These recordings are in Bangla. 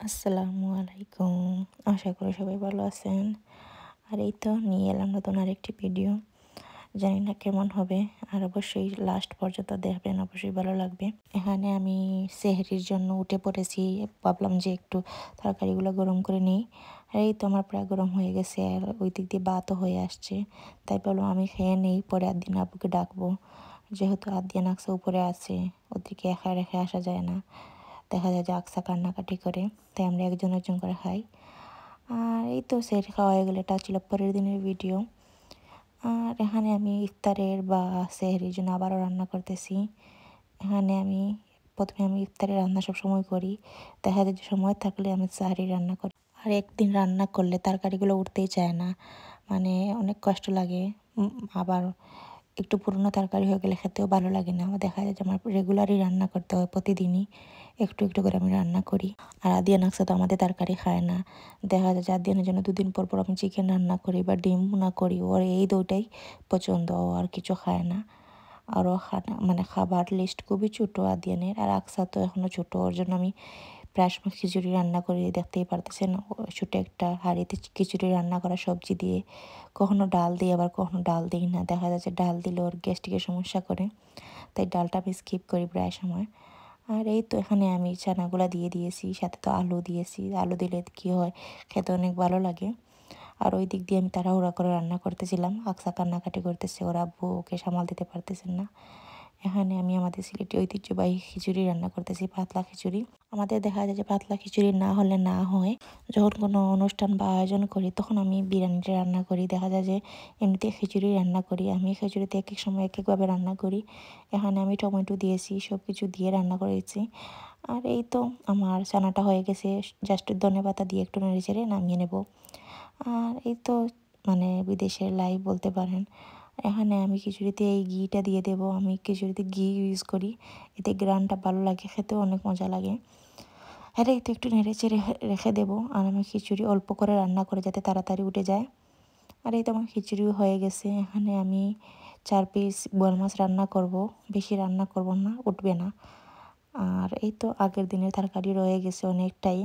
আসসালামু আলাইকুম। আশা করি সবাই ভালো আছেন। আর এই তো নিয়ে এলাম নতুন আরেকটি ভিডিও। জানি না কেমন হবে, আর অবশ্যই লাস্ট পর্যন্ত দেখবেন, অবশ্যই ভালো লাগবে। এখানে আমি সেহরির জন্য উঠে পড়েছি। ভাবলাম যে একটু তরকারিগুলো গরম করে নিই। আর এই তো আমার প্রায় গরম হয়ে গেছে, আর ওই দিক দিয়ে ভাতও হয়ে আসছে। তাই বললাম আমি খেয়ে নেই, পরে আদিন আব্বুকে ডাকবো। যেহেতু আদিয়ান আকসা উপরে আছে, ওদিকে একা রেখে আসা যায় না। দেখা যায় যে আকসা কান্নাকাটি করে, তাই আমরা একজন একজন করে খাই। আর এই তো সেট খাওয়া হয়ে গেলে, এটা ছিল পরের দিনের ভিডিও। আর এখানে আমি ইফতারের বা সেহরির জন্য আবারও রান্না করতেছি। এখানে প্রথমে আমি ইফতারে রান্না সবসময় করি। দেখা যায় যে সময় থাকলে আমি সাহারি রান্না করি। আর একদিন রান্না করলে তরকারিগুলো উঠতেই চায় না, মানে অনেক কষ্ট লাগে। আবার একটু পুরনো তরকারি হয়ে গেলে খেতেও ভালো লাগে না। আমার দেখা যায় যে আমার রেগুলারই রান্না করতে হয়, প্রতিদিনই একটু একটু করে আমি রান্না করি। আর আদিয়ান আকসা তো আমাদের তরকারি খায় না। দেখা যায় যে আদিয়ানের জন্য 2 দিন পর পর আমি চিকেন রান্না করি বা ডিম ভুনা করি। ওর এই দুটাই পছন্দ, ও আর কিছু খায় না। আরও মানে খাবার লিস্ট খুবই ছোটো আদিয়ানের। আর আকসা তো এখনও ছোটো, ওর জন্য আমি প্রায় সময় খিচুড়ি রান্না করি, দেখতেই পারতেছেন। ছোটো একটা হাঁড়িতে খিচুড়ি রান্না করা, সবজি দিয়ে, কখনো ডাল দিই, আবার কখনো ডাল দিই না। দেখা যাচ্ছে ডাল দিলে ওর গ্যাস্ট্রিকের সমস্যা করে, তাই ডালটা আমি স্কিপ করি প্রায় সময়। আর এই তো এখানে আমি চানাগুলা দিয়ে দিয়েছি, সাথে তো আলু দিয়েছি। আলু দিলে কী হয়, খেতে অনেক ভালো লাগে। আর ওই দিক দিয়ে আমি তাড়াহুড়া করে রান্না করতেছিলাম। আকসা কান্নাকাটি করতেছে, ওর আব্বু ওকে সামাল দিতে পারতেছেন না। এখানে আমি আমাদের সিলেটি ঐতিহ্যবাহী খিচুড়ি রান্না করতেছি, পাতলা খিচুড়ি। আমাদের দেখা যায় যে পাতলা খিচুড়ি না হলে না হয়। যখন কোনো অনুষ্ঠান বা আয়োজন করি, তখন আমি বিরিয়ানিটা রান্না করি। দেখা যায় যে এমনিতে খিচুড়ি রান্না করি। আমি খিচুড়িতে এক এক সময় এক একভাবে রান্না করি। এখানে আমি টমেটো দিয়েছি, সব কিছু দিয়ে রান্না করেছি। আর এই তো আমার চানাটা হয়ে গেছে, জাস্ট ধনেপাতা দিয়ে একটু নেড়ে চেড়ে নামিয়ে নেব। আর এই তো মানে বিদেশের লাইভ বলতে পারেন। এখানে আমি খিচুড়িতে এই ঘিটা দিয়ে দেব। আমি খিচুড়িতে ঘি ইউজ করি, এতে গ্রানটা ভালো লাগে, খেতেও অনেক মজা লাগে। আর এই তো একটু নেড়ে চেড়ে রেখে দেবো। আর আমি খিচুড়ি অল্প করে রান্না করে যাতে তাড়াতাড়ি উঠে যায়। আর এই তো আমার খিচুড়িও হয়ে গেছে। এখানে আমি 4 পিস বোয়াল মাছ রান্না করব, বেশি রান্না করব না, উঠবে না। আর এই তো আগের দিনের তরকারি রয়ে গেছে অনেকটাই,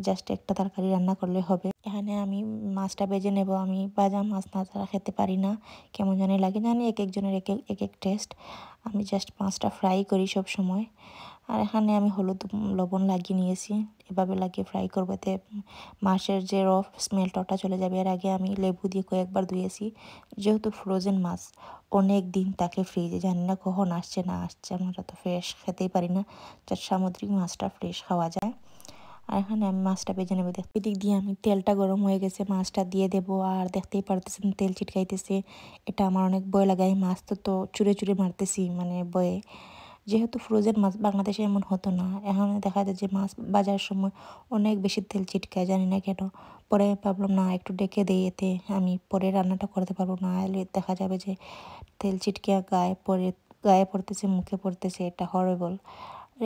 জাস্ট একটা তরকারি রান্না করলে হবে। এখানে আমি মাছটা ভেজে নেব। আমি ভাজা মাছ না ছাড়া খেতে পারি না, কেমন জানি লাগে। জানি এক একজনের এক এক টেস্ট। আমি জাস্ট মাছটা ফ্রাই করি সব সময়। আর এখানে আমি হলুদ লবণ লাগিয়ে নিয়েছি, এভাবে লাগিয়ে ফ্রাই করবো, এতে মাছের যে স্মেলটা ওটা চলে যাবে। এর আগে আমি লেবু দিয়ে কয়েকবার ধুয়েছি, যেহেতু ফ্রোজেন মাছ অনেক দিন থাকে ফ্রিজে, জানি না কখন আসছে না আসছে। আমরা তো ফ্রেশ খেতেই পারি না, যার সামুদ্রিক মাছটা ফ্রেশ খাওয়া যায়। আর এখানে আমি মাছটা ভেজে নেবো। এদিক দিয়ে আমি তেলটা গরম হয়ে গেছে, মাছটা দিয়ে দেবো। আর দেখতেই পারতেছেন তেল ছিটকাইতেছে, এটা আমার অনেক ভয় লাগে। আমি মাছ তো চুরে চুরে মারতেছি, মানে ভয়ে। যেহেতু ফ্রোজেন মাছ বাংলাদেশে এমন হতো না, এখন দেখা যায় যে মাছ বাজার সময় অনেক বেশি তেল ছিটকায়, জানি না কেন। পরে ভাবলাম না, একটু ডেকে দিই, এতে আমি পরে রান্নাটা করতে পারবো। না হলে দেখা যাবে যে তেল ছিটকে গায়ে পড়তেছে, মুখে পড়তেছে, এটা হরিবল।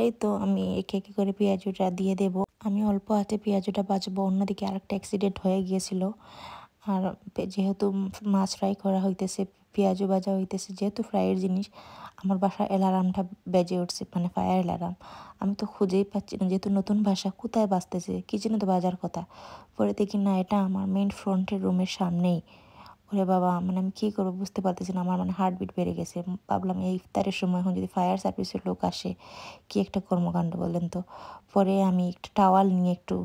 এই তো আমি একে একে করে পেঁয়াজটা দিয়ে দেব। আমি অল্প হাতে পেঁয়াজটা বাজবো, অন্যদিকে আরেকটা অ্যাক্সিডেন্ট হয়ে গিয়েছিল। আর যেহেতু মাছ ফ্রাই করা হইতেছে, পেঁয়াজও ভাজা হইতেছে, যেহেতু ফ্রাইয়ের জিনিস, আমার বাসার অ্যালার্মটা বেজে উঠছে, মানে ফায়ার অ্যালার্ম। আমি তো খুঁজেই পাচ্ছি না, যেহেতু নতুন বাসা, কোথায় বাজতেছে, কিচেনে তো বাজার কথা। পরে দেখি না, এটা আমার মেইন ফ্রন্টের রুমের সামনেই। ওরে বাবা, মানে আমি কী করবো বুঝতে পারতেছি না। আমার মানে হার্টবিট বেড়ে গেছে। ভাবলাম এই ইফতারের সময় এখন যদি ফায়ার সার্ভিসের লোক আসে, কি একটা কর্মকাণ্ড বলেন তো। পরে আমি একটা টাওয়াল নিয়ে একটু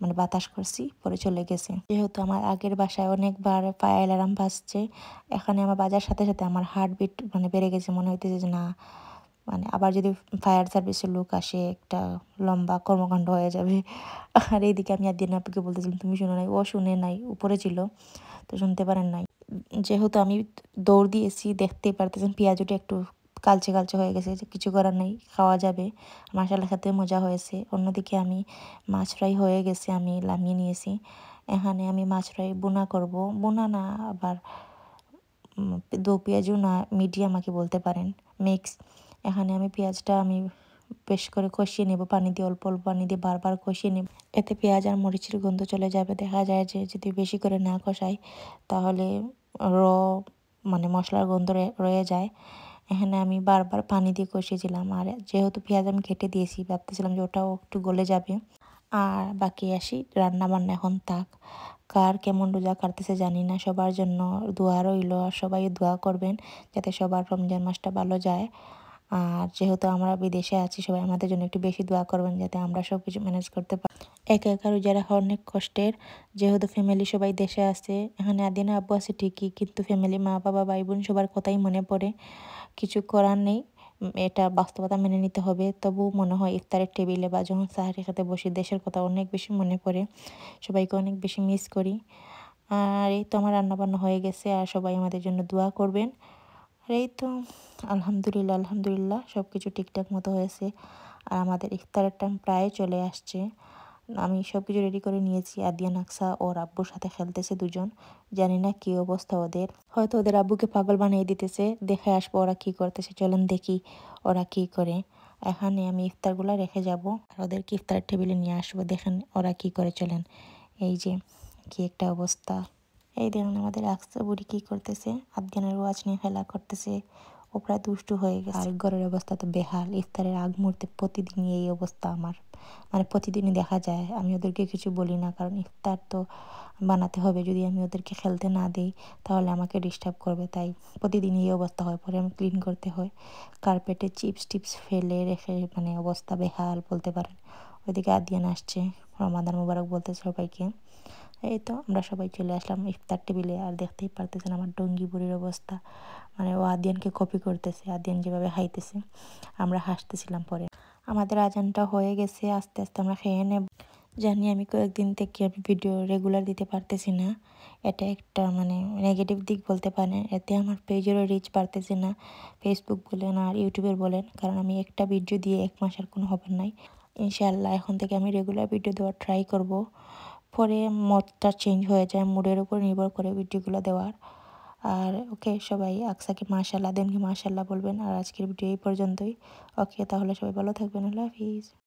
মানে বাতাস করছি, পরে চলে গেছে। যেহেতু আমার আগের বাসায় অনেকবার ফায়ার অ্যালার্ম বাজছে, এখানে আমার বাজার সাথে সাথে আমার হার্টবিট মানে বেড়ে গেছে। মনে হইতেছে যে না, মানে আবার যদি ফায়ার সার্ভিসের লোক আসে, একটা লম্বা কর্মকাণ্ড হয়ে যাবে। আর এইদিকে আমি একদিন আপনাকে বলতেছিলাম, তুমি শুনে নাই। ও শুনে নাই, উপরে ছিল, তো শুনতে পারেন নাই। যেহেতু আমি দৌড় দিয়েছি, দেখতেই পারতেছেন পেঁয়াজটা একটু কালচে কালচে হয়ে গেছে, কিছু করার নেই, খাওয়া যাবে। মাশাআল্লাহ খেতে মজা হয়েছে। অন্যদিকে আমি মাছ ফ্রাই হয়ে গেছে, আমি নামিয়ে নিয়েছি। এখানে আমি মাছ ফ্রাই বোনা করব, বোনা না আবার দো পেঁয়াজও না, মিডিয়াম আঁকি বলতে পারেন, মিক্স। এখানে আমি পেঁয়াজটা আমি বেশ করে কষিয়ে নেব, পানি দিয়ে, অল্প অল্প পানি দিয়ে বারবার কষিয়ে নেব। এতে পেঁয়াজ আর মরিচের গন্ধ চলে যাবে। দেখা যায় যে যদি বেশি করে না কষাই, তাহলে র মানে মশলার গন্ধ রয়ে যায়। এখানে আমি বারবার পানি দিয়ে কষিয়েছিলাম। আর যেহেতু পেঁয়াজ আমি কেটে দিয়েছি, ভাবতেছিলাম যে ওটাও একটু গলে যাবে। আর বাকি আসি রান্না বান্না এখন থাক। কার কেমন রোজা কাটতেছে জানি না, সবার জন্য দোয়া রইল। আর সবাই দোয়া করবেন যাতে সবার রমজান মাসটা ভালো যায়। আর যেহেতু আমরা বিদেশে আছি, সবাই আমাদের জন্য একটু বেশি দোয়া করবেন যাতে আমরা সব কিছু ম্যানেজ করতে পারি। একা একা রোজা রাখা অনেক কষ্টের, যেহেতু ফ্যামিলি সবাই দেশে আছে। এখানে আদিনা আব্বু আছে ঠিকই, কিন্তু ফ্যামিলি মা বাবা ভাই বোন সবার কথাই মনে পড়ে। কিছু করার নেই, এটা বাস্তবতা মেনে নিতে হবে। তবু মনে হয় ইফতারের টেবিলে বা যখন সাহারি খেতে বসি দেশের কথা অনেক বেশি মনে পড়ে, সবাইকে অনেক বেশি মিস করি। আর এই তো আমার রান্নাবান্না হয়ে গেছে, আর সবাই আমাদের জন্য দোয়া করবেন। আর এই তো আলহামদুলিল্লাহ আলহামদুলিল্লাহ সব কিছু ঠিকঠাক মতো হয়েছে। আর আমাদের ইফতারের টাইম প্রায় চলে আসছে। আমি সব কিছু রেডি করে নিয়েছি। আদিয়ান আকসা ওর আব্বুর সাথে খেলতেছে দুজন, জানি না কী অবস্থা ওদের, হয়তো ওদের আব্বুকে পাগল বানিয়ে দিতেছে। দেখে আসবো ওরা কী করতেছে, চলেন দেখি ওরা কী করে। এখানে আমি ইফতারগুলো রেখে যাব আর ওদেরকে ইফতারের টেবিলে নিয়ে আসবো, দেখেন ওরা কী করে। চলেন, এই যে কি একটা অবস্থা। এই দেখুন আমাদের আকসা বুড়ি কী করতেছে, আদিয়ানের ওয়াচ নিয়ে খেলা করতেছে। ও প্রায় দুষ্টু হয়ে গেছে। আর ঘরের অবস্থা তো বেহাল, ইফতারের আগ মুহূর্তে প্রতিদিনই এই অবস্থা আমার, মানে প্রতিদিনই দেখা যায়। আমি ওদেরকে কিছু বলি না, কারণ ইফতার তো বানাতে হবে। যদি আমি ওদেরকে খেলতে না দিই তাহলে আমাকে ডিস্টার্ব করবে, তাই প্রতিদিনই এই অবস্থা হয়। পরে আমি ক্লিন করতে হয়, কার্পেটে চিপস টিপস ফেলে রেখে, মানে অবস্থা বেহাল বলতে পারেন। ওইদিকে আদিয়ান আসছে, রমাদান মুবারক বলতে সবাইকে। এই তো আমরা সবাই চলে আসলাম ইফতার টেবিলে। আর দেখতেই পারতেছেন আমার ডঙ্গি বুড়ির অবস্থা, মানে ও আদিয়ানকে কপি করতেছে। আদিয়ান যেভাবে খাইতেছে আমরা হাসতেছিলাম। পরে আমাদের আজানটা হয়ে গেছে, আস্তে আস্তে আমরা খেয়ে নেব। জানি আমি কয়েকদিন থেকে আমি ভিডিও রেগুলার দিতে পারতেছি না, এটা একটা মানে নেগেটিভ দিক বলতে পারেন। এতে আমার পেজেরও রিচ বাড়তেছে না, ফেসবুক বলেন আর ইউটিউবের বলেন, কারণ আমি একটা ভিডিও দিয়ে 1 মাস আর কোনো হবে নাই। ইনশাআল্লাহ এখন থেকে আমি রেগুলার ভিডিও দেওয়ার ট্রাই করব। পরে মডটা চেঞ্জ হয়ে যায়, মুডের উপর নির্ভর করে ভিডিওগুলো দেওয়ার। আর ওকে, সবাই আকসাকে মাশাআল্লাহ, দেনকে মাশাআল্লাহ বলবেন। আর আজকের ভিডিও এই পর্যন্তই। ওকে, তাহলে সবাই ভালো থাকবেন। আল্লাহ হাফিজ।